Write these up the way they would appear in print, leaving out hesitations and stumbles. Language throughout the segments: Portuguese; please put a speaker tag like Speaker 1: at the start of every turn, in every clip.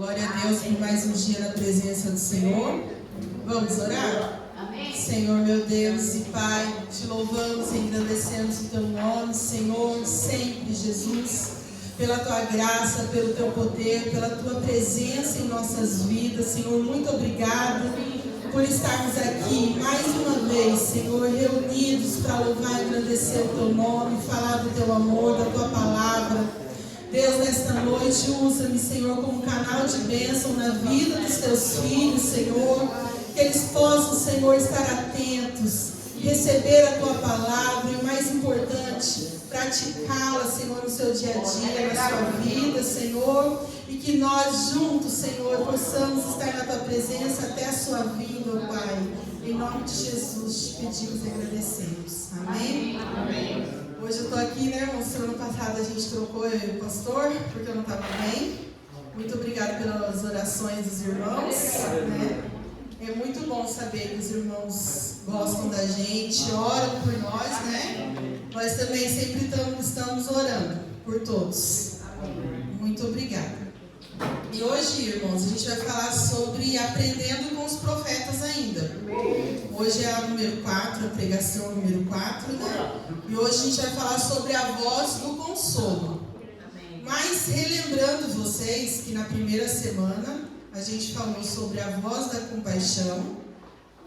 Speaker 1: Glória a Deus por mais um dia na presença do Senhor. Vamos orar?
Speaker 2: Amém.
Speaker 1: Senhor, meu Deus e Pai, te louvamos e engrandecemos o teu nome, Senhor, sempre, Jesus, pela tua graça, pelo teu poder, pela tua presença em nossas vidas. Senhor, muito obrigado por estarmos aqui mais uma vez, Senhor, reunidos para louvar e agradecer o teu nome, falar do teu amor, da tua palavra. Deus, nesta noite, usa-me, Senhor, como canal de bênção na vida dos teus filhos, Senhor, que eles possam, Senhor, estar atentos, receber a tua palavra e, o mais importante, praticá-la, Senhor, no seu dia a dia, na sua vida, Senhor, e que nós juntos, Senhor, possamos estar na tua presença até a sua vinda, ó Pai. Em nome de Jesus, te pedimos e agradecemos. Amém?
Speaker 2: Amém.
Speaker 1: Hoje eu estou aqui, né, irmão? Semana passada a gente trocou eu e o pastor, porque eu não estava bem. Muito obrigada pelas orações dos irmãos, né? É muito bom saber que os irmãos gostam da gente, oram por nós, né? Nós também sempre estamos orando por todos. Muito obrigada. E hoje, irmãos, a gente vai falar sobre aprendendo com os profetas ainda. Hoje é a número 4, a pregação número 4, né? E hoje a gente vai falar sobre a voz do consolo. Mas relembrando vocês que na primeira semana a gente falou sobre a voz da compaixão,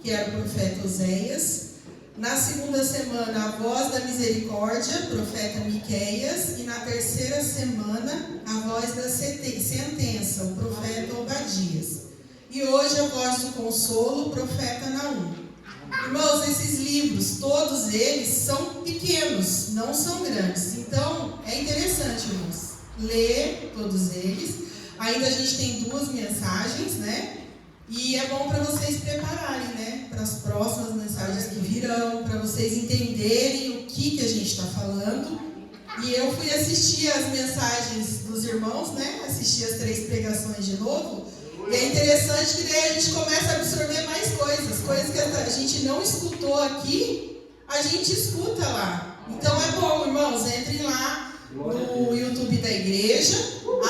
Speaker 1: que era o profeta Oséias. Na segunda semana, a voz da misericórdia, profeta Miqueias. E na terceira semana, a voz da sentença, o profeta Obadias. E hoje a voz do consolo, o profeta Naum. Irmãos, esses livros, todos eles são pequenos, não são grandes. Então, é interessante, irmãos, ler todos eles. Ainda a gente tem 2 mensagens, né? E é bom para vocês prepararem, né? Para as próximas mensagens que virão, para vocês entenderem o que a gente está falando. E eu fui assistir as mensagens dos irmãos, né? Assisti as 3 pregações de novo. E é interessante que daí a gente começa a absorver mais coisas que a gente não escutou aqui, a gente escuta lá. Então é bom, irmãos, entrem lá no YouTube da igreja,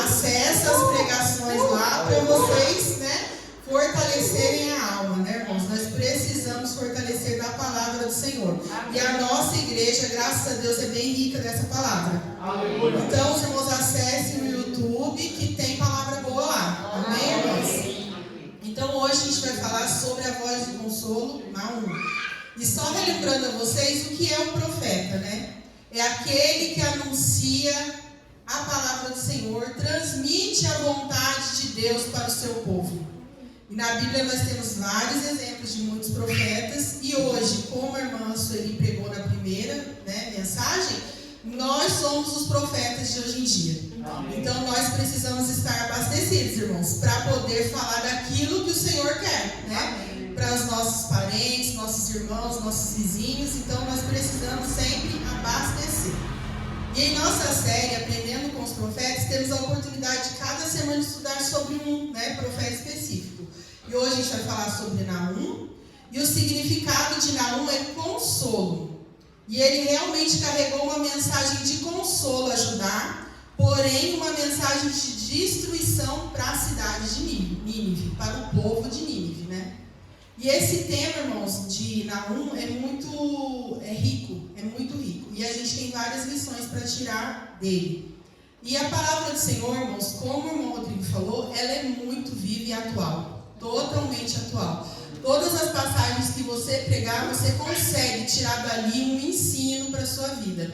Speaker 1: acessem as pregações lá para vocês, né, fortalecerem a alma, né, irmãos? Nós precisamos fortalecer da palavra do Senhor. E a nossa igreja, graças a Deus, é bem rica dessa palavra. Então, os irmãos, acessem o YouTube que tem palavra boa lá. Amém, irmãos? Então, hoje a gente vai falar sobre a voz do consolo, Naum. E só relembrando a vocês o que é um profeta, né? É aquele que anuncia a palavra do Senhor, transmite a vontade de Deus para o seu povo. E na Bíblia nós temos vários exemplos de muitos profetas. E hoje, como a irmã Sueli pregou na primeira, né, mensagem, nós somos os profetas de hoje em dia. Então nós precisamos estar abastecidos, irmãos, para poder falar daquilo que o Senhor quer, né? Para os nossos parentes, nossos irmãos, nossos vizinhos. Então nós precisamos sempre abastecer. E em nossa série, Aprendendo com os Profetas, temos a oportunidade de cada semana estudar sobre um, né, profeta específico. E hoje a gente vai falar sobre Naum. E o significado de Naum é consolo. E ele realmente carregou uma mensagem de consolo a Judá, porém uma mensagem de destruição para a cidade de Nínive, para o povo de Nínive, né? E esse tema, irmãos, de Naum é muito rico. E a gente tem várias lições para tirar dele. E a palavra do Senhor, irmãos, como o irmão Rodrigo falou, ela é muito viva e atual, totalmente atual. Todas as passagens que você pregar, você consegue tirar dali um ensino para a sua vida.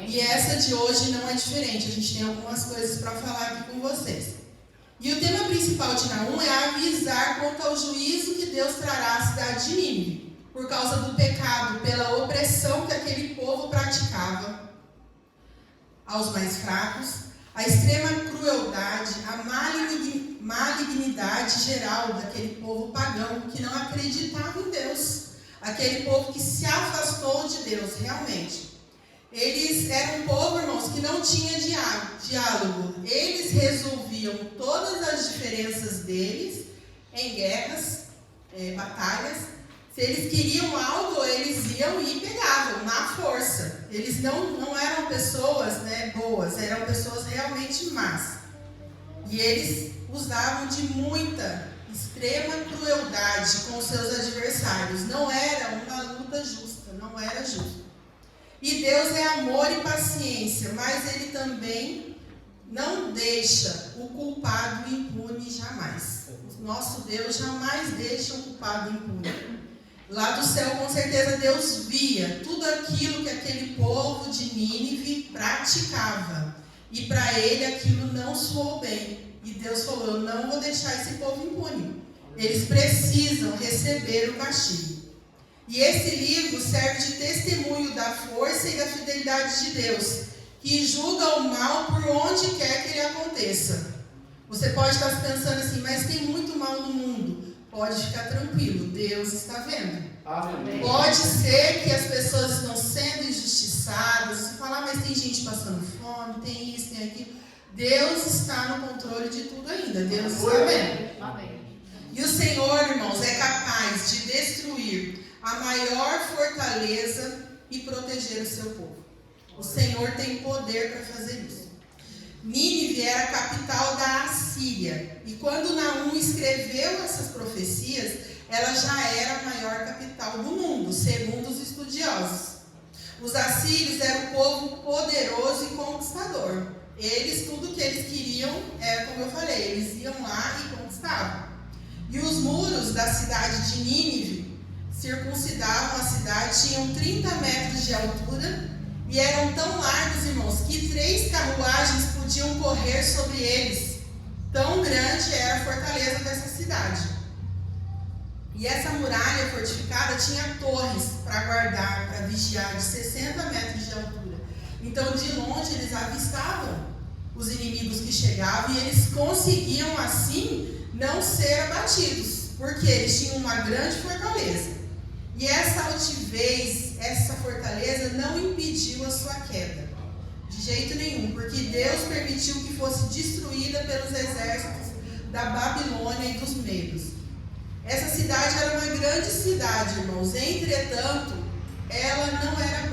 Speaker 1: E essa de hoje não é diferente. A gente tem algumas coisas para falar aqui com vocês. E o tema principal de Naum é avisar quanto ao juízo que Deus trará à cidade de Nínive, por causa do pecado, pela opressão que aquele povo praticava aos mais fracos, a extrema crueldade, a malignidade geral daquele povo pagão que não acreditava em Deus, aquele povo que se afastou de Deus realmente. Eles eram um povo, irmãos, que não tinha diálogo. Eles resolviam todas as diferenças deles em guerras, batalhas. Se eles queriam algo, eles iam e pegavam na força. Eles não eram pessoas, né, boas, eram pessoas realmente más. E eles usavam de muita, extrema crueldade com os seus adversários. Não era uma luta justa, não era justo. E Deus é amor e paciência, mas Ele também não deixa o culpado impune jamais. O nosso Deus jamais deixa o culpado impune. Lá do céu, com certeza, Deus via tudo aquilo que aquele povo de Nínive praticava. E para ele aquilo não soou bem. E Deus falou, eu não vou deixar esse povo impune. Eles precisam receber o castigo. E esse livro serve de testemunho da força e da fidelidade de Deus, que julga o mal por onde quer que ele aconteça. Você pode estar pensando assim, mas tem muito mal no mundo. Pode ficar tranquilo, Deus está vendo. Amém. Pode ser que as pessoas estão sendo injustiçadas. Você fala, mas tem gente passando fome, tem isso, tem aquilo. Deus está no controle de tudo ainda. Deus está vendo. Amém. E o Senhor, irmãos, é capaz de destruir a maior fortaleza e proteger o seu povo. O Senhor tem poder para fazer isso. Nínive era a capital da Assíria. E quando Naum escreveu essas profecias, ela já era a maior capital do mundo, segundo os estudiosos. Os assírios eram um povo poderoso e conquistador. Eles, tudo que eles queriam, era como eu falei, eles iam lá e conquistavam. E os muros da cidade de Nínive circuncidavam a cidade, tinham 30 metros de altura e eram tão largos, irmãos, que 3 carruagens podiam correr sobre eles. Tão grande era a fortaleza dessa cidade. E essa muralha fortificada tinha torres para guardar, para vigiar, de 60 metros de altura. Então, de longe, eles avistavam os inimigos que chegavam e eles conseguiam, assim, não ser abatidos, porque eles tinham uma grande fortaleza. E essa altivez, essa fortaleza não impediu a sua queda, de jeito nenhum, porque Deus permitiu que fosse destruída pelos exércitos da Babilônia e dos medos. Essa cidade era uma grande cidade, irmãos, entretanto, ela não era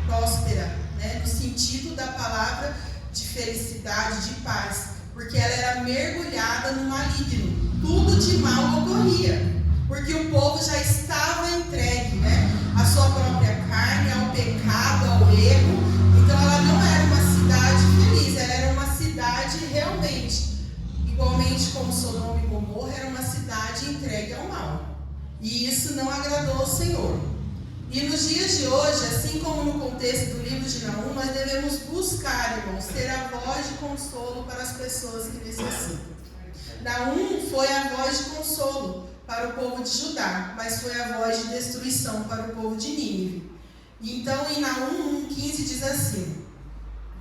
Speaker 1: próspera, né, no sentido da palavra de felicidade, de paz, porque ela era mergulhada no maligno. Tudo de mal ocorria, porque o povo já estava entregue, né, à sua própria carne, ao pecado, ao erro. Então ela não era uma cidade feliz, ela era uma cidade realmente, igualmente como Sodoma e Gomorra, era uma cidade entregue ao mal. E isso não agradou ao Senhor. E nos dias de hoje, assim como no contexto do livro de Naum, nós devemos buscar, irmãos, ter a voz de consolo para as pessoas que necessitam. Naum foi a voz de consolo para o povo de Judá, mas foi a voz de destruição para o povo de Nínive. Então, em Naum 1,15 diz assim: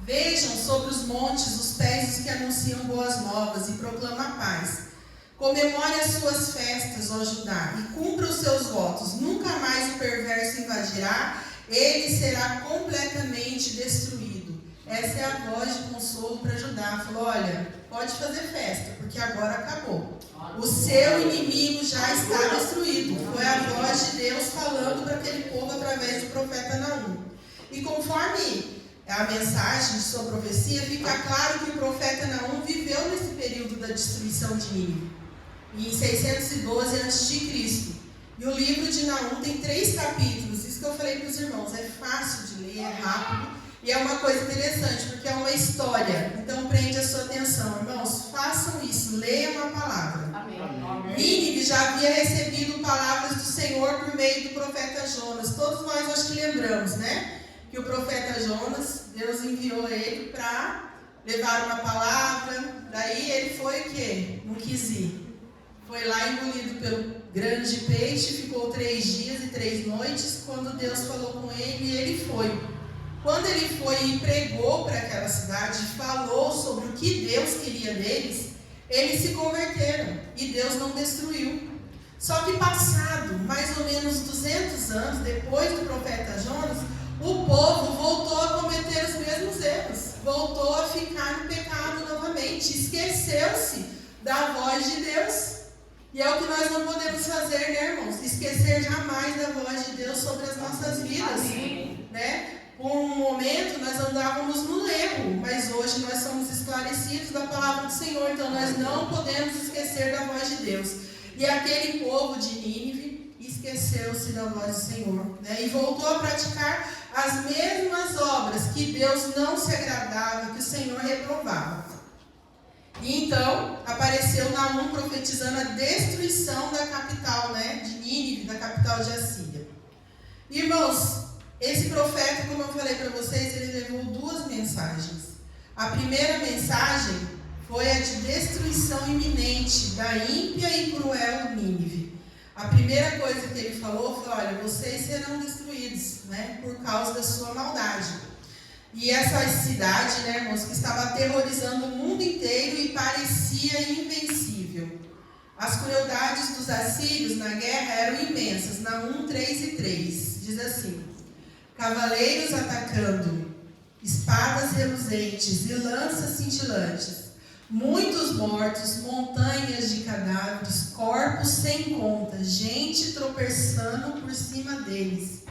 Speaker 1: vejam sobre os montes os pés dos que anunciam boas novas e proclamam a paz. Comemore as suas festas, ó Judá, e cumpra os seus votos. Nunca mais o perverso invadirá, ele será completamente destruído. Essa é a voz de consolo para Judá. Falou, olha, pode fazer festa, porque agora acabou. O seu inimigo já está destruído. Foi a voz de Deus falando para aquele povo através do profeta Naum. E conforme a mensagem de sua profecia, fica claro que o profeta Naum viveu nesse período da destruição de Nínive, em 612 a.C. E o livro de Naum tem 3 capítulos. Isso que eu falei para os irmãos, é fácil de ler, é rápido. E é uma coisa interessante, porque é uma história. Então prende a sua atenção, irmãos. Façam isso, leiam a palavra. Amém. Nínive já havia recebido palavras do Senhor por meio do profeta Jonas. Todos nós acho que lembramos, né? Que o profeta Jonas, Deus enviou ele para levar uma palavra. Daí ele foi o quê? Não quis ir. Foi lá engolido pelo grande peixe, ficou 3 dias e 3 noites, quando Deus falou com ele e ele foi. Quando ele foi e pregou para aquela cidade, falou sobre o que Deus queria deles, eles se converteram e Deus não destruiu. Só que passado mais ou menos 200 anos depois do profeta Jonas, o povo voltou a cometer os mesmos erros, voltou a ficar no pecado novamente, esqueceu-se da voz de Deus. E é o que nós não podemos fazer, né, irmãos? Esquecer jamais da voz de Deus sobre as nossas vidas, né? Por um momento nós andávamos no erro, mas hoje nós somos esclarecidos da palavra do Senhor, então nós não podemos esquecer da voz de Deus. E aquele povo de Nínive esqueceu-se da voz do Senhor, né? E voltou a praticar as mesmas obras que Deus não se agradava, que o Senhor reprovava. E então apareceu Naum profetizando a destruição da capital, né, de Nínive, da capital de Assíria. Irmãos, esse profeta, como eu falei para vocês, ele levou duas mensagens. A primeira mensagem foi a de destruição iminente da ímpia e cruel Nínive. A primeira coisa que ele falou foi: olha, vocês serão destruídos, né, por causa da sua maldade. E essa cidade, né, irmãos, que estava aterrorizando o mundo inteiro e parecia invencível. As crueldades dos assírios na guerra eram imensas. Naum 3:3 diz assim: cavaleiros atacando, espadas reluzentes e lanças cintilantes, muitos mortos, montanhas de cadáveres, corpos sem conta, gente tropeçando por cima deles.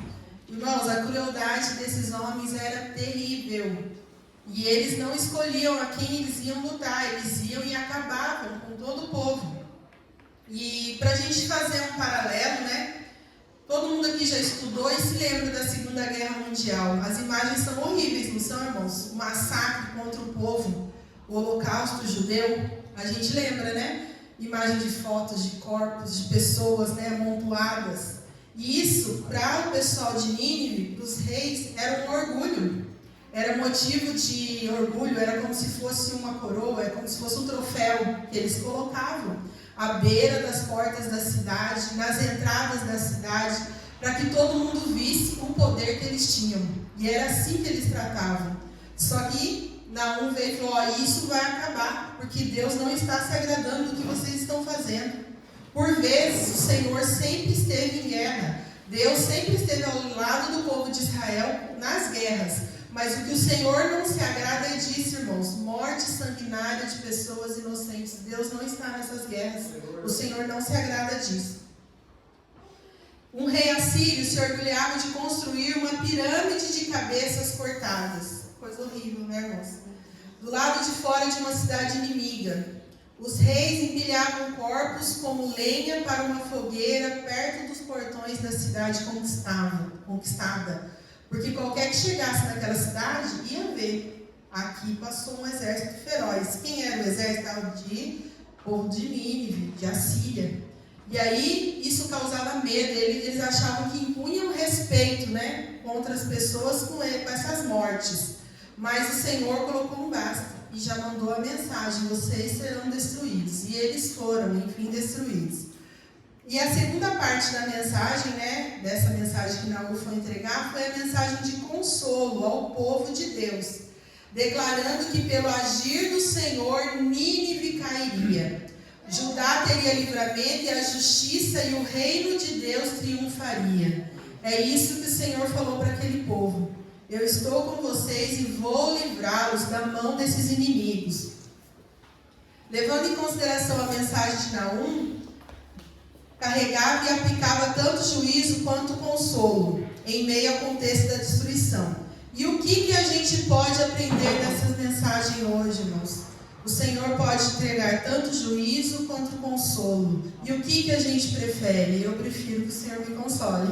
Speaker 1: Irmãos, a crueldade desses homens era terrível. E eles não escolhiam a quem eles iam lutar, eles iam e acabavam com todo o povo. E para a gente fazer um paralelo, né? Todo mundo aqui já estudou e se lembra da Segunda Guerra Mundial. As imagens são horríveis, não são, irmãos? O massacre contra o povo, o holocausto judeu, a gente lembra, né? Imagem de fotos de corpos, de pessoas, né, amontoadas. E isso, para o pessoal de Nínive, para os reis, era um orgulho. Era motivo de orgulho, era como se fosse uma coroa, era como se fosse um troféu que eles colocavam à beira das portas da cidade, nas entradas da cidade, para que todo mundo visse o poder que eles tinham. E era assim que eles tratavam. Só que Naum veio e falou: ó, isso vai acabar, porque Deus não está se agradando do que vocês estão fazendo. Por vezes, o Senhor sempre esteve em guerra. Deus sempre esteve ao lado do povo de Israel nas guerras. Mas o que o Senhor não se agrada é disso, irmãos: morte sanguinária de pessoas inocentes. Deus não está nessas guerras. O Senhor não se agrada disso. Um rei assírio se orgulhava de construir uma pirâmide de cabeças cortadas. Coisa horrível, né, irmãos? Do lado de fora de uma cidade inimiga. Os reis empilhavam corpos como lenha para uma fogueira perto dos portões da cidade conquistada. Porque qualquer que chegasse naquela cidade ia ver: aqui passou um exército feroz. Quem era o exército? De povo de Nínive, de Assíria. E aí isso causava medo. Eles achavam que impunham respeito, né, contra as pessoas com essas mortes. Mas o Senhor colocou um basta e já mandou a mensagem: vocês serão destruídos. E eles foram, enfim, destruídos. E a segunda parte da mensagem, né, dessa mensagem que Naum foi entregar, foi a mensagem de consolo ao povo de Deus, declarando que pelo agir do Senhor, Nínive cairia. Judá teria livramento e a justiça, e o reino de Deus triunfaria. É isso que o Senhor falou para aquele povo: eu estou com vocês e vou livrá-los da mão desses inimigos. Levando em consideração a mensagem de Naum, carregava e aplicava tanto juízo quanto consolo em meio ao contexto da destruição. E o que a gente pode aprender dessas mensagens hoje, irmãos? O Senhor pode entregar tanto juízo quanto consolo. E o que a gente prefere? Eu prefiro que o Senhor me console.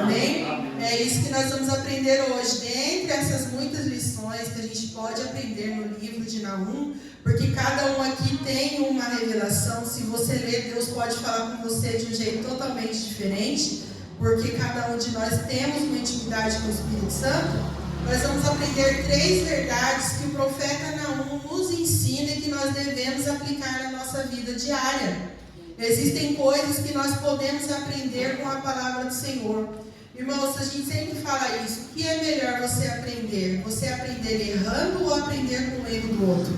Speaker 1: Amém? É isso que nós vamos aprender hoje. Dentre essas muitas lições que a gente pode aprender no livro de Naum, porque cada um aqui tem uma revelação. Se você ler, Deus pode falar com você de um jeito totalmente diferente, porque cada um de nós temos uma intimidade com o Espírito Santo. Nós vamos aprender 3 verdades que o profeta Naum nos ensina e que nós devemos aplicar na nossa vida diária. Existem coisas que nós podemos aprender com a palavra do Senhor. Irmãos, a gente sempre fala isso: o que é melhor você aprender? Você aprender errando ou aprender com o erro do outro?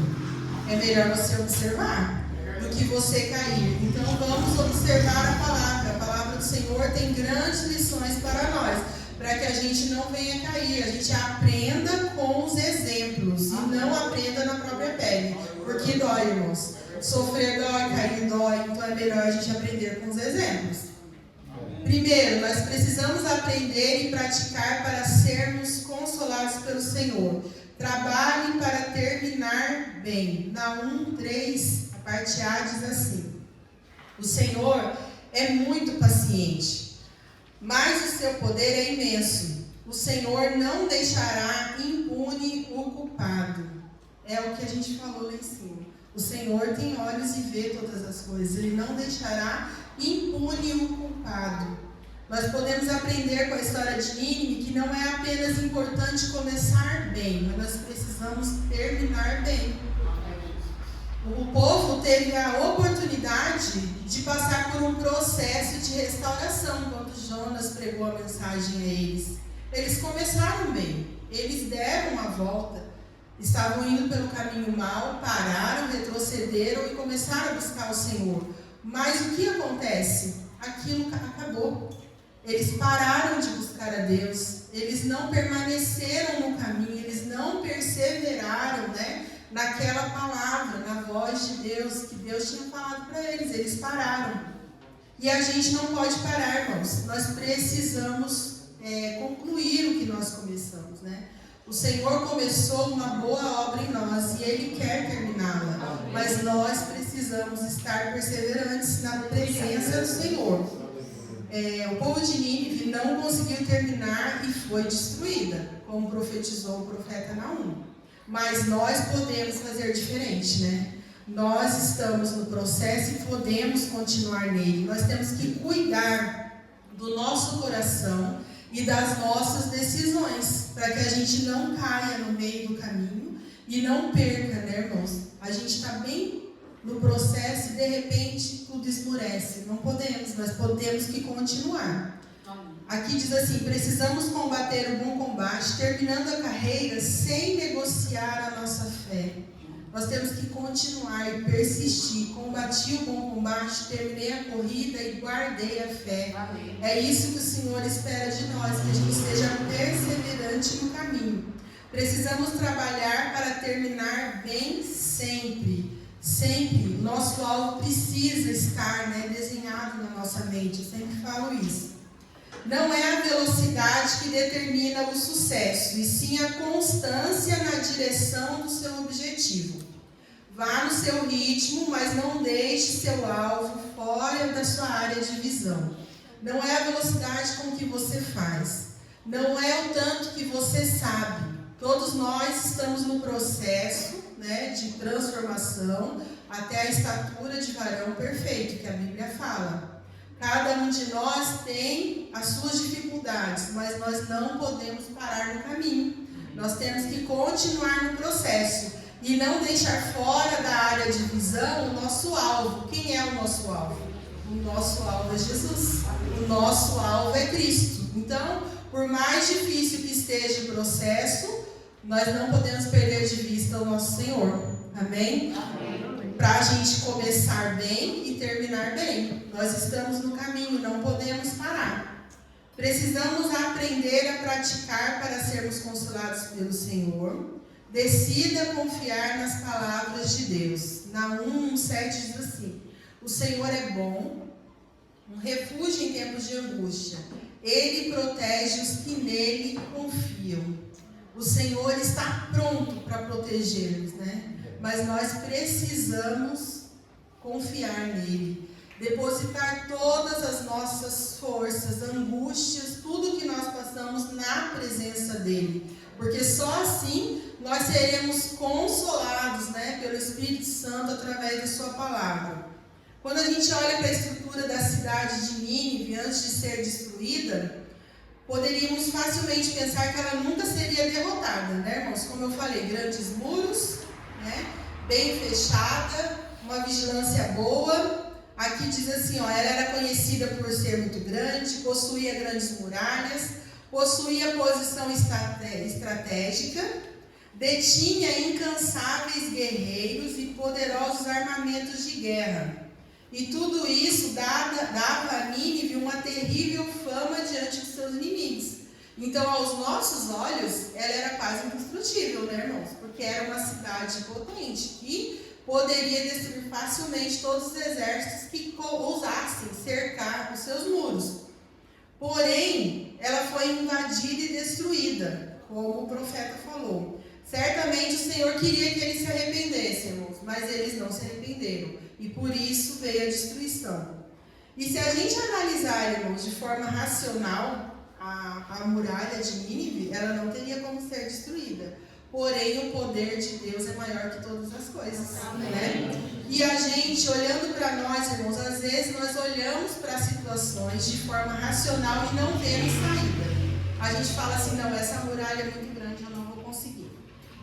Speaker 1: É melhor você observar do que você cair. Então vamos observar a palavra. A palavra do Senhor tem grandes lições para nós, para que a gente não venha cair, a gente aprenda com os exemplos e não aprenda na própria pele, porque dói, irmãos. Sofrer dói, cair dói, então é melhor a gente aprender com os exemplos. Primeiro, nós precisamos aprender e praticar para sermos consolados consolados pelo Senhor. Trabalhem para terminar bem. Naum 3, a parte A diz assim: o Senhor é muito paciente, mas o seu poder é imenso. O Senhor não deixará impune o culpado. É o que a gente falou lá em cima. O Senhor tem olhos e vê todas as coisas. Ele não deixará impune o culpado. Nós podemos aprender com a história de Nínive que não é apenas importante começar bem, mas nós precisamos terminar bem. O povo teve a oportunidade de passar por um processo de restauração quando Jonas pregou a mensagem a eles. Eles começaram bem, eles deram uma volta, estavam indo pelo caminho mau, pararam, retrocederam e começaram a buscar o Senhor. Mas o que acontece? Aquilo acabou. Eles pararam de buscar a Deus, eles não permaneceram no caminho, eles não perseveraram, naquela palavra, na voz de Deus, que Deus tinha falado para eles. Eles pararam. E a gente não pode parar, irmãos. Nós precisamos concluir o que nós começamos, O Senhor começou uma boa obra em nós e Ele quer terminá-la. Mas nós precisamos estar perseverantes na presença do Senhor. O povo de Nínive não conseguiu terminar e foi destruída, como profetizou o profeta Naum. Mas nós podemos fazer diferente, Nós estamos no processo e podemos continuar nele. Nós temos que cuidar do nosso coração e das nossas decisões, para que a gente não caia no meio do caminho e não perca, irmãos? A gente está bem no processo e de repente tudo esmurece. Não podemos, nós temos que continuar. Aqui diz assim: precisamos combater o bom combate, terminando a carreira sem negociar a nossa fé. Nós temos que continuar e persistir. Combati o bom combate, terminei a corrida e guardei a fé. Amém. É isso que o Senhor espera de nós, que a gente seja perseverante no caminho. Precisamos trabalhar para terminar bem sempre. Sempre. Nosso alvo precisa estar desenhado na nossa mente. Eu sempre falo isso. Não é a velocidade que determina o sucesso, e sim a constância na direção do seu objetivo. Vá no seu ritmo, mas não deixe seu alvo fora da sua área de visão. Não é a velocidade com que você faz. Não é o tanto que você sabe. Todos nós estamos no processo de transformação até a estatura de varão perfeito, que a Bíblia fala. Cada um de nós tem as suas dificuldades, mas nós não podemos parar no caminho. Nós temos que continuar no processo e não deixar fora da área de visão o nosso alvo. Quem é o nosso alvo? O nosso alvo é Jesus. O nosso alvo é Cristo. Então, por mais difícil que esteja o processo, nós não podemos perder de vista o nosso Senhor. Amém? Amém. Para a gente começar bem e terminar bem. Nós estamos no caminho, não podemos parar. Precisamos aprender a praticar para sermos consolados pelo Senhor. Decida confiar nas palavras de Deus. Naum 7 diz assim: o Senhor é bom, um refúgio em tempos de angústia. Ele protege os que nele confiam. O Senhor está pronto para proteger-nos, Mas nós precisamos confiar nele. Depositar todas as nossas forças, angústias, tudo que nós passamos na presença dele. Porque só assim nós seremos consolados, pelo Espírito Santo através da sua palavra. Quando a gente olha para a estrutura da cidade de Nínive antes de ser destruída, poderíamos facilmente pensar que ela nunca seria derrotada, irmãos? Como eu falei, grandes muros, bem fechada, uma vigilância boa. Aqui diz assim, ela era conhecida por ser muito grande, possuía grandes muralhas, possuía posição estratégica, detinha incansáveis guerreiros e poderosos armamentos de guerra. E tudo isso dava a Nínive uma terrível fama diante dos seus inimigos. Então, aos nossos olhos, ela era quase indestrutível, irmãos? Porque era uma cidade potente que poderia destruir facilmente todos os exércitos que ousassem cercar os seus muros. Porém, ela foi invadida e destruída. como o profeta falou. Certamente o Senhor queria que eles se arrependessem, irmãos, mas eles não se arrependeram. E por isso veio a destruição. E se a gente analisar, irmãos, de forma racional, a muralha de Nínive, ela não teria como ser destruída. Porém, o poder de Deus é maior que todas as coisas. Né? E a gente, olhando para nós, irmãos, às vezes nós olhamos para situações de forma racional e não vemos saída. A gente fala assim, não, essa muralha é muito grande, eu não vou conseguir.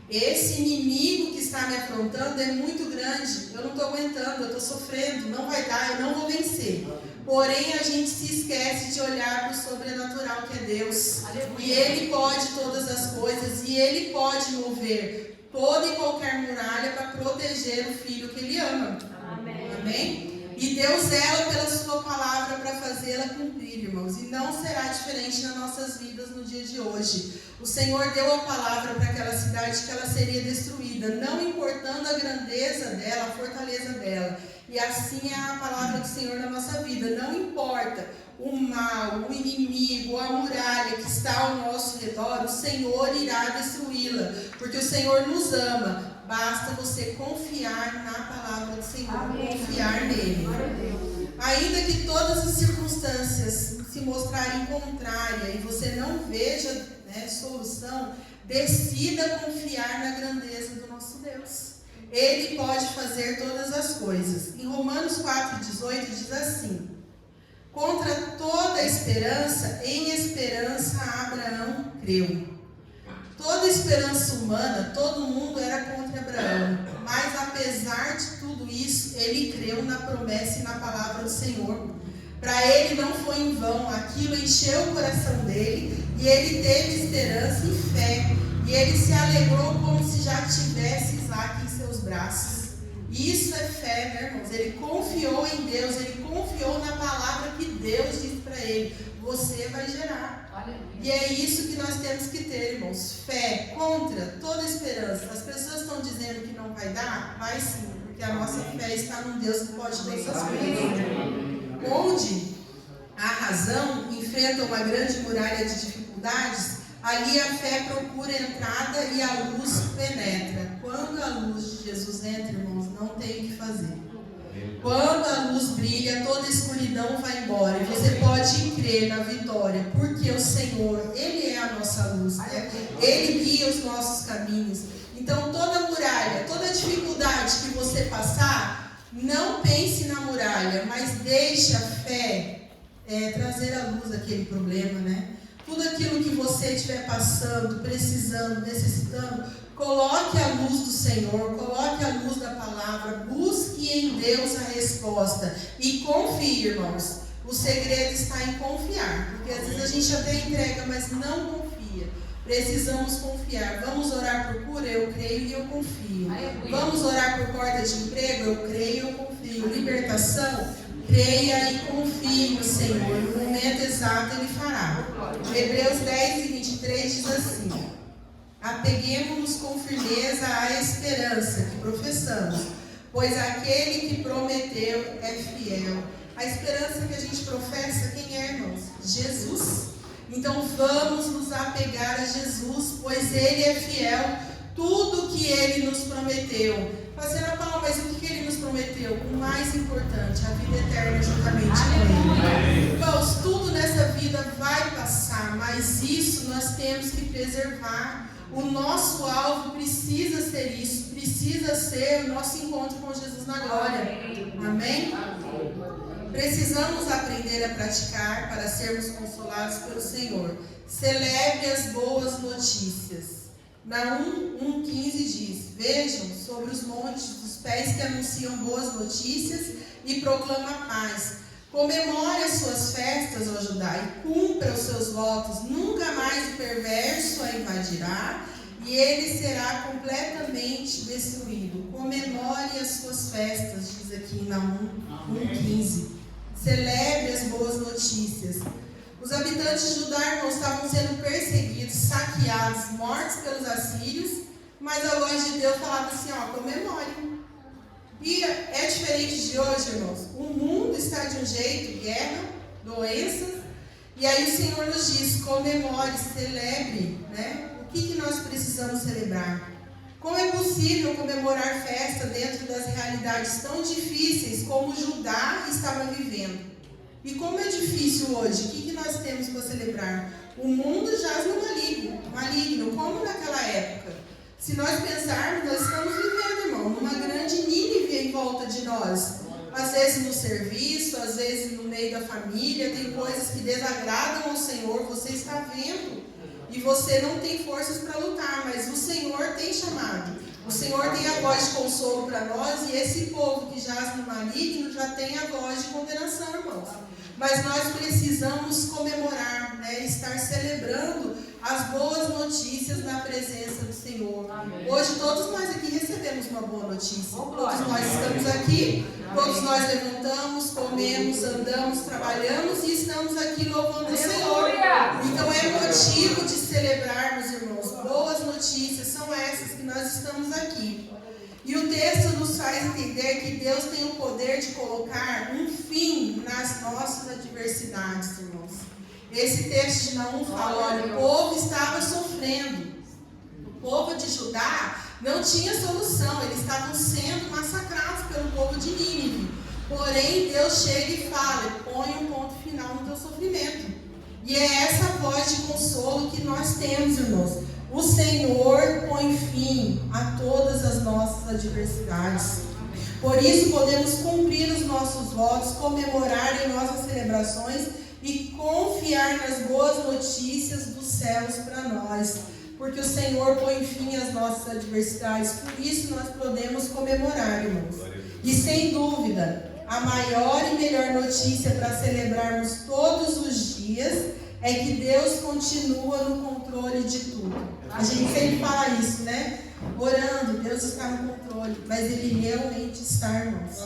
Speaker 1: Esse inimigo que está me afrontando é muito grande, eu não estou aguentando, eu estou sofrendo, não vai dar, eu não vou vencer. Porém, a gente se esquece de olhar para o sobrenatural que é Deus. Aleluia. E Ele pode todas as coisas, e Ele pode mover toda e qualquer muralha para proteger o filho que Ele ama. Amém? Amém? E Deus zela pela sua palavra para fazê-la cumprir, irmãos. E não será diferente nas nossas vidas no dia de hoje. O Senhor deu a palavra para aquela cidade que ela seria destruída, não importando a grandeza dela, a fortaleza dela. E assim é a palavra do Senhor na nossa vida. Não importa o mal, o inimigo, a muralha que está ao nosso redor, o Senhor irá destruí-la. Porque o Senhor nos ama. Basta você confiar na palavra do Senhor, amém, confiar nele. Ainda que todas as circunstâncias se mostrarem contrárias e você não veja, né, solução, decida confiar na grandeza do nosso Deus. Ele pode fazer todas as coisas. Em Romanos 4,18 diz assim: contra toda esperança, em esperança Abraão creu. Toda esperança humana, todo mundo era contra Abraão, mas apesar de tudo isso, ele creu na promessa e na palavra do Senhor. Para ele não foi em vão, aquilo encheu o coração dele e ele teve esperança e fé. E ele se alegrou como se já tivesse Isaac em seus braços. Isso é fé, né, irmãos? Ele confiou em Deus, ele confiou na palavra que Deus disse para ele: você vai gerar. E é isso que nós temos que ter, irmãos. Fé contra toda esperança. As pessoas estão dizendo que não vai dar? Vai sim, porque a nossa fé está num Deus que pode todas as coisas. Onde a razão enfrenta uma grande muralha de dificuldades, ali a fé procura entrada e a luz penetra. Quando a luz de Jesus entra, irmãos, não tem o que fazer. Quando a luz brilha, toda a escuridão vai embora. E você pode crer na vitória, porque o Senhor, Ele é a nossa luz, né? Ele guia os nossos caminhos. Então, toda muralha, toda dificuldade que você passar, não pense na muralha, mas deixe a fé trazer à luz aquele problema, né? Tudo aquilo que você estiver passando, precisando, necessitando, coloque a luz do Senhor, coloque a luz da palavra, busque em Deus a resposta e confie, irmãos. O segredo está em confiar, porque às vezes a gente até entrega, mas não confia. Precisamos confiar. Vamos orar por cura? Eu creio e eu confio. Vamos orar por porta de emprego? Eu creio e eu confio. Libertação? Creia e confie no Senhor. No momento exato Ele fará. Hebreus 10:23 diz assim: apeguemo-nos com firmeza à esperança que professamos, pois aquele que prometeu é fiel. A esperança que a gente professa, quem é, irmãos? Jesus. Então vamos nos apegar a Jesus, pois Ele é fiel. Tudo que Ele nos prometeu. Pastora Paula, mas o que Ele nos prometeu? O mais importante, a vida eterna juntamente com Ele. Irmãos, tudo nessa vida vai passar, mas isso nós temos que preservar. O nosso alvo precisa ser isso, precisa ser o nosso encontro com Jesus na glória. Amém? Precisamos aprender a praticar para sermos consolados pelo Senhor. Celebre as boas notícias. Naum 1,15 diz: vejam sobre os montes dos pés que anunciam boas notícias e proclamam a paz. Comemore as suas festas, ó Judá, e cumpra os seus votos. Nunca mais o perverso a invadirá, e ele será completamente destruído. Comemore as suas festas, diz aqui em Naum 1,15. Celebre as boas notícias. Os habitantes de Judá, irmãos, estavam sendo perseguidos, saqueados, mortos pelos assírios, mas a voz de Deus falava assim, comemore. E é diferente de hoje, irmãos. O mundo está de um jeito, guerra, doenças, e aí o Senhor nos diz, comemore, celebre, né, o que nós precisamos celebrar? Como é possível comemorar festa dentro das realidades tão difíceis como Judá estava vivendo? E como é difícil hoje, o que nós temos para celebrar? O mundo jaz no maligno, como naquela época. Se nós pensarmos, nós estamos vivendo, irmão, numa grande Nínive em volta de nós. Às vezes no serviço, às vezes no meio da família, tem coisas que desagradam ao Senhor, você está vendo. E você não tem forças para lutar, mas o Senhor tem chamado. O Senhor tem a voz de consolo para nós, e esse povo que jaz no maligno já tem a voz de condenação, irmãos. Mas nós precisamos comemorar, né, estar celebrando as boas notícias na presença do Senhor. Amém. Hoje todos nós aqui recebemos uma boa notícia. Todos nós estamos aqui, todos nós levantamos, comemos, andamos, trabalhamos e estamos aqui louvando o Senhor. Então é motivo de celebrarmos, irmãos. Boas notícias são essas que nós estamos aqui. E o texto nos faz entender que Deus tem o poder de colocar um fim nas nossas adversidades, irmãos. Esse texto de Naum fala, olha, o povo estava sofrendo. O povo de Judá não tinha solução, eles estavam sendo massacrados pelo povo de Nínive. Porém, Deus chega e fala, põe um ponto final no teu sofrimento. E é essa voz de consolo que nós temos, irmãos. O Senhor põe fim a todas as nossas adversidades. Por isso, podemos cumprir os nossos votos, comemorar em nossas celebrações e confiar nas boas notícias dos céus para nós. Porque o Senhor põe fim às nossas adversidades. Por isso, nós podemos comemorar, irmãos. E sem dúvida, a maior e melhor notícia para celebrarmos todos os dias é que Deus continua no controle de tudo. A gente sempre fala isso, né? Orando, Deus está no controle, mas Ele realmente está, irmãos.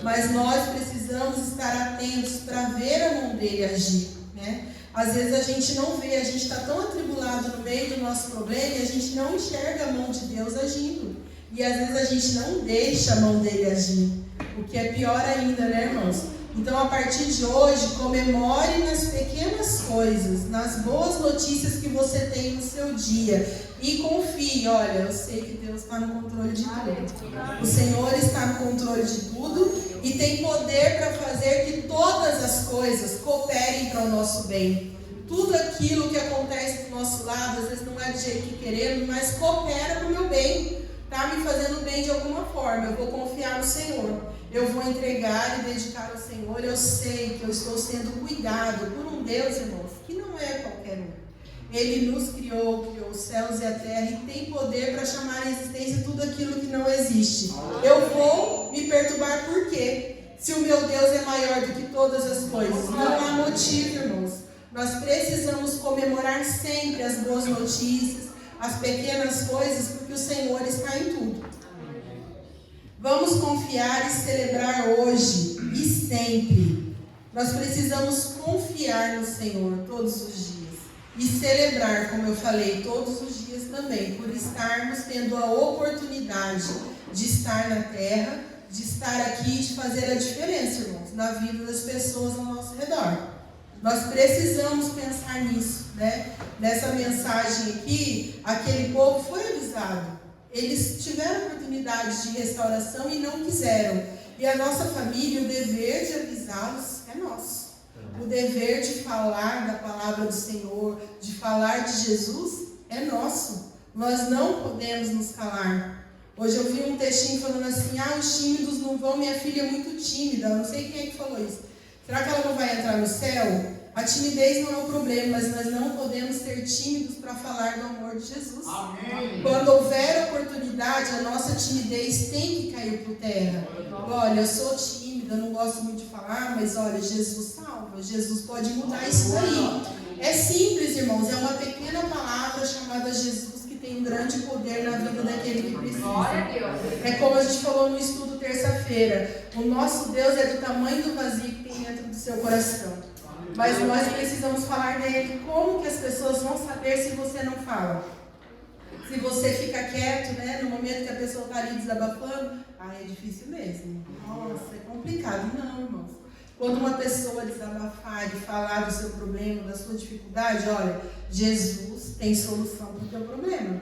Speaker 1: Mas nós precisamos estar atentos para ver a mão dele agir, né? Às vezes a gente não vê, a gente está tão atribulado no meio do nosso problema e a gente não enxerga a mão de Deus agindo. E às vezes a gente não deixa a mão dele agir, o que é pior ainda, né, irmãos? Então, a partir de hoje, comemore nas pequenas coisas, nas boas notícias que você tem no seu dia. E confie, olha, eu sei que Deus está no controle de tudo. O Senhor está no controle de tudo e tem poder para fazer que todas as coisas cooperem para o nosso bem. Tudo aquilo que acontece do nosso lado, às vezes não é do jeito que queremos, mas coopera para o meu bem. Está me fazendo bem de alguma forma. Eu vou confiar no Senhor. Eu vou entregar e dedicar ao Senhor. Eu sei que eu estou sendo cuidado por um Deus, irmãos, que não é qualquer um. Ele nos criou os céus e a terra e tem poder para chamar à existência tudo aquilo que não existe. Eu vou me perturbar por quê? Se o meu Deus é maior do que todas as coisas. Não há motivo, irmãos. Nós precisamos comemorar sempre as boas notícias, as pequenas coisas, porque o Senhor está em tudo. Vamos confiar e celebrar hoje e sempre. Nós precisamos confiar no Senhor todos os dias. E celebrar, como eu falei, todos os dias também, por estarmos tendo a oportunidade de estar na terra, de estar aqui e de fazer a diferença, irmãos, na vida das pessoas ao nosso redor. Nós precisamos pensar nisso, né? Nessa mensagem aqui, aquele povo foi avisado. Eles tiveram oportunidade de restauração e não quiseram. E a nossa família, o dever de avisá-los é nosso. O dever de falar da palavra do Senhor, de falar de Jesus, é nosso. Nós não podemos nos calar. Hoje eu vi um textinho falando assim, os tímidos não vão, minha filha é muito tímida. Eu não sei quem é que falou isso. Será que ela não vai entrar no céu? A timidez não é um problema, mas nós não podemos ser tímidos para falar do amor de Jesus. Amém. Quando houver oportunidade, a nossa timidez tem que cair por terra. Olha, eu sou tímida, não gosto muito de falar, mas olha, Jesus salva, Jesus pode mudar isso daí. É simples, irmãos, é uma pequena palavra chamada Jesus que tem um grande poder na vida daquele que precisa. É como a gente falou no estudo terça-feira, o nosso Deus é do tamanho do vazio que tem dentro do seu coração. Mas nós precisamos falar dele. Como que as pessoas vão saber se você não fala? Se você fica quieto, né? No momento que a pessoa está ali desabafando, é difícil mesmo. Nossa, é complicado. Não, irmãos. Quando uma pessoa desabafar e falar do seu problema, da sua dificuldade, olha, Jesus tem solução para o teu problema.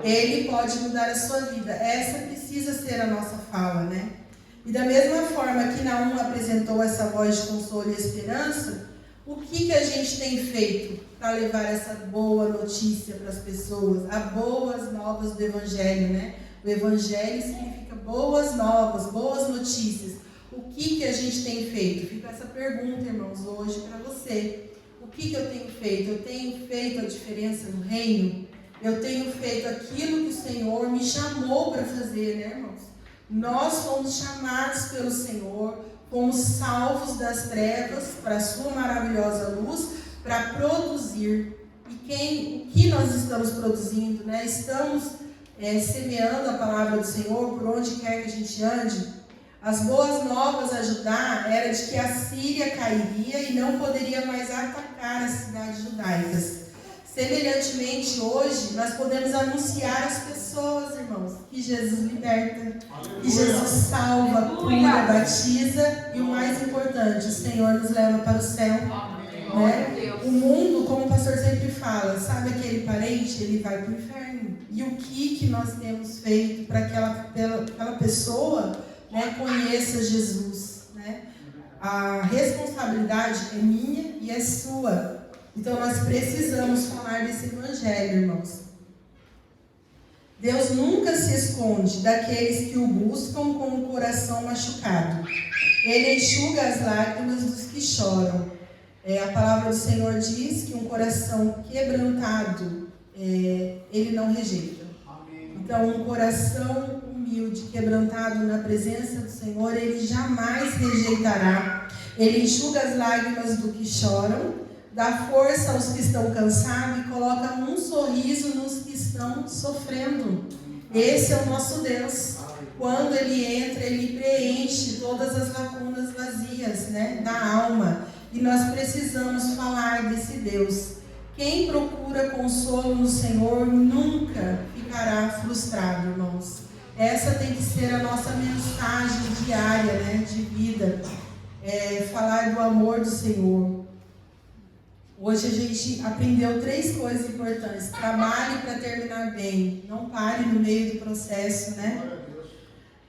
Speaker 1: Ele pode mudar a sua vida. Essa precisa ser a nossa fala, né? E da mesma forma que Naum apresentou essa voz de consolo e esperança, o que a gente tem feito para levar essa boa notícia para as pessoas? As boas novas do Evangelho, né? O Evangelho significa boas novas, boas notícias. O que a gente tem feito? Fica essa pergunta, irmãos, hoje para você. O que eu tenho feito? Eu tenho feito a diferença no reino? Eu tenho feito aquilo que o Senhor me chamou para fazer, né, irmãos? Nós fomos chamados pelo Senhor, fomos salvos das trevas para a sua maravilhosa luz, para produzir. E o que nós estamos produzindo, né? Estamos semeando a palavra do Senhor por onde quer que a gente ande. As boas novas a Judá era de que a Síria cairia e não poderia mais atacar as cidades judaicas. Semelhantemente, hoje, nós podemos anunciar às pessoas, irmãos, que Jesus liberta, que Jesus salva, cura, batiza e o mais importante, o Senhor nos leva para o céu. Né? O mundo, como o pastor sempre fala, sabe aquele parente? Ele vai para o inferno. E o que nós temos feito para que aquela pessoa, né, conheça Jesus, né? A responsabilidade é minha e é sua. Então nós precisamos falar desse evangelho, irmãos. Deus nunca se esconde daqueles que o buscam com o coração machucado. Ele enxuga as lágrimas dos que choram. A palavra do Senhor diz que um coração quebrantado, ele não rejeita. Então um coração humilde, quebrantado na presença do Senhor, ele jamais rejeitará. Ele enxuga as lágrimas do que choram, dá força aos que estão cansados e coloca um sorriso nos que estão sofrendo. Esse é o nosso Deus. Quando Ele entra, Ele preenche todas as lacunas vazias, né, da alma. E nós precisamos falar desse Deus. Quem procura consolo no Senhor nunca ficará frustrado, irmãos. Essa tem que ser a nossa mensagem diária, né, de vida. Falar do amor do Senhor. Hoje a gente aprendeu 3 coisas importantes. Trabalhe para terminar bem. Não pare no meio do processo, né?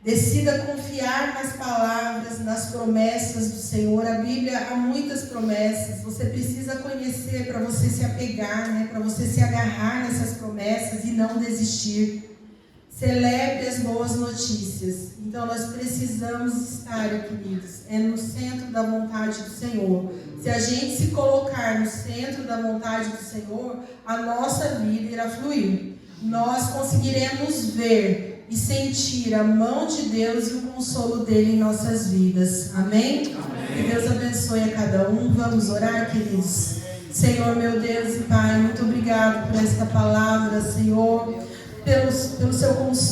Speaker 1: Decida confiar nas palavras, nas promessas do Senhor. A Bíblia há muitas promessas. Você precisa conhecer para você se apegar, né? Para você se agarrar nessas promessas e não desistir. Celebre as boas notícias. Então nós precisamos estar, queridos, no centro da vontade do Senhor. Se a gente se colocar no centro da vontade do Senhor, a nossa vida irá fluir. Nós conseguiremos ver e sentir a mão de Deus e o consolo dele em nossas vidas. Amém? Que Deus abençoe a cada um. Vamos orar, queridos? Senhor, meu Deus e Pai, muito obrigado por esta palavra, Senhor, pelo seu consolo.